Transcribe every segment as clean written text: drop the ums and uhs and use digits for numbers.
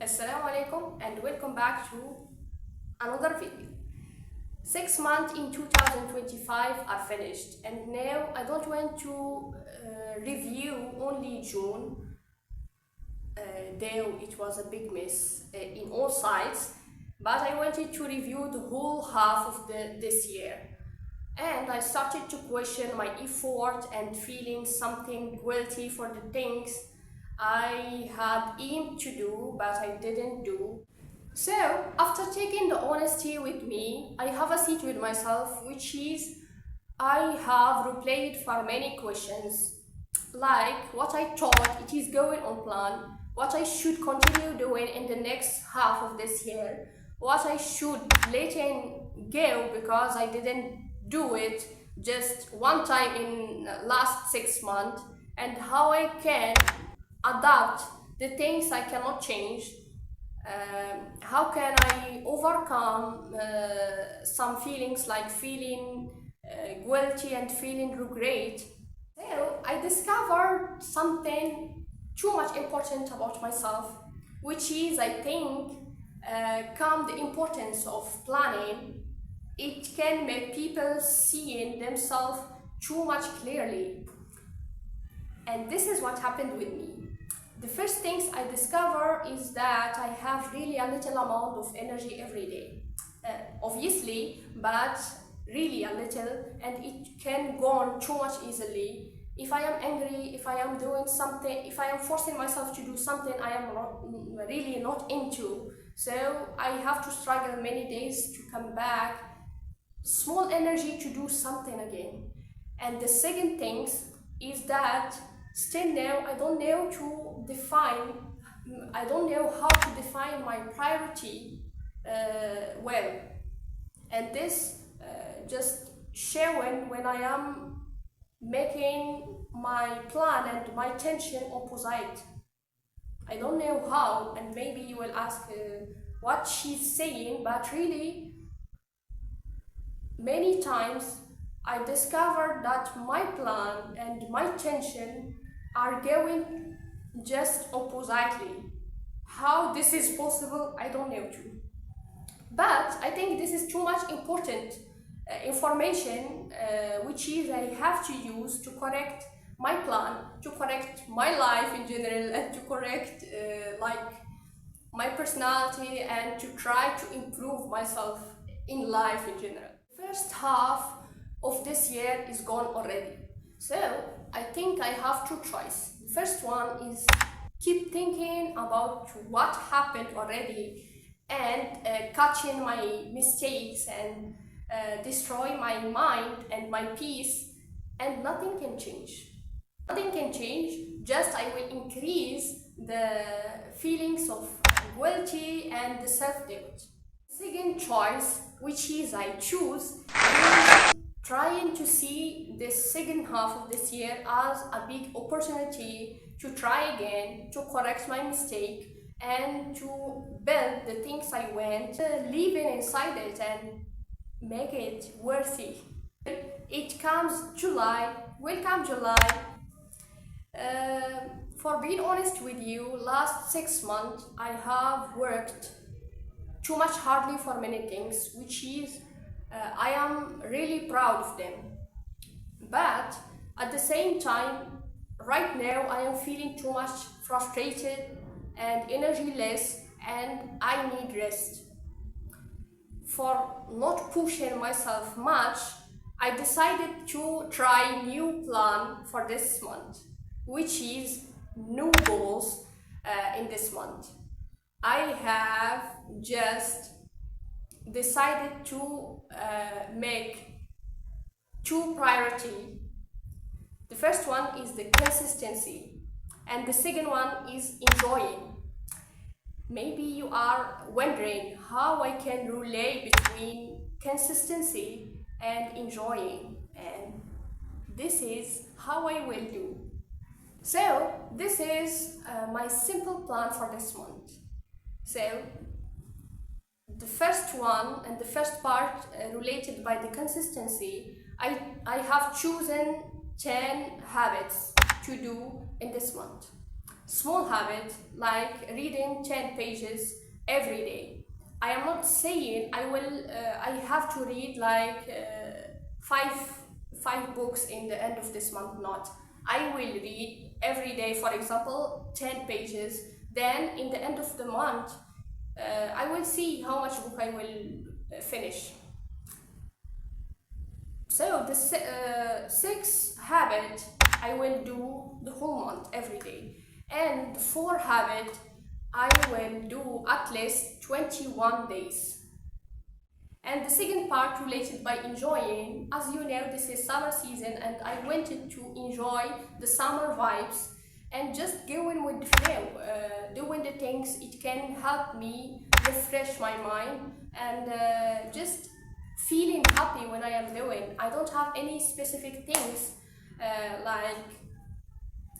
Assalamu alaikum and welcome back to another video. 6 months in 2025 are finished, and now I don't want to review only June, though it was a big mess in all sides, but I wanted to review the whole half of this year. And I started to question my effort and feeling something guilty for the things I had aimed to do but I didn't do. So, after taking the honesty with me, I have a seat with myself, which is I have replayed for many questions, like what I thought it is going on plan, what I should continue doing in the next half of this year, what I should let go because I didn't do it just one time in last 6 months, and how I can adapt the things I cannot change. How can I overcome some feelings like feeling guilty and feeling regret? So I discovered something too much important about myself, which is, I think, come the importance of planning. It can make people seeing themselves too much clearly. And this is what happened with me. The first things I discover is that I have really a little amount of energy every day. Obviously, but really a little, and it can go on too much easily. If I am angry, if I am doing something, if I am forcing myself to do something I am really not into, so I have to struggle many days to come back small energy to do something again. And the second thing is that still now I don't know how to define my priority well, and this just showing when I am making my plan and my tension opposite. I don't know how, and maybe you will ask what she's saying, but really many times I discovered that my plan and my tension are going just oppositely. How this is possible, I don't know too. But I think this is too much important information, which is I have to use to correct my plan, to correct my life in general, and to correct like my personality, and to try to improve myself in life in general. First half of this year is gone already, so I think I have two choices. The first one is keep thinking about what happened already and catching my mistakes and destroy my mind and my peace, and nothing can change. Nothing can change, just I will increase the feelings of guilty and the self-doubt. Second choice, which is I choose, is trying to see this second half of this year as a big opportunity to try again, to correct my mistake, and to build the things I want, living inside it and make it worthy. It comes July, welcome July. For being honest with you, last 6 months I have worked too much hardly for many things, which is I am really proud of them. But at the same time, right now I am feeling too much frustrated and energyless, and I need rest. For not pushing myself much, I decided to try new plan for this month, which is new goals in this month. I have just decided to make two priorities. The first one is the consistency, and the second one is enjoying. Maybe you are wondering how I can relate between consistency and enjoying, and this is how I will do. So this is my simple plan for this month. So the first one and the first part related by the consistency, I have chosen 10 habits to do in this month. small habit like reading 10 pages every day. I am not saying I have to read like five books in the end of this month. Not. I will read every day, for example, 10 pages. Then in the end of the month, I will see how much book I will finish. So the sixth habit I will do the whole month every day, and the fourth habit I will do at least 21 days. And the second part related by enjoying, as you know, this is summer season and I wanted to enjoy the summer vibes and just going with the flow, doing the things it can help me refresh my mind and just feeling happy when I am doing. I don't have any specific things like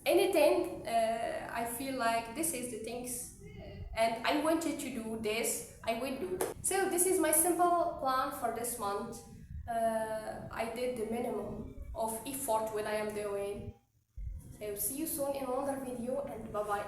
anything. I feel like this is the things and I wanted to do this, I will do. So this is my simple plan for this month. I did the minimum of effort when I am doing. So see you soon in another video and bye bye.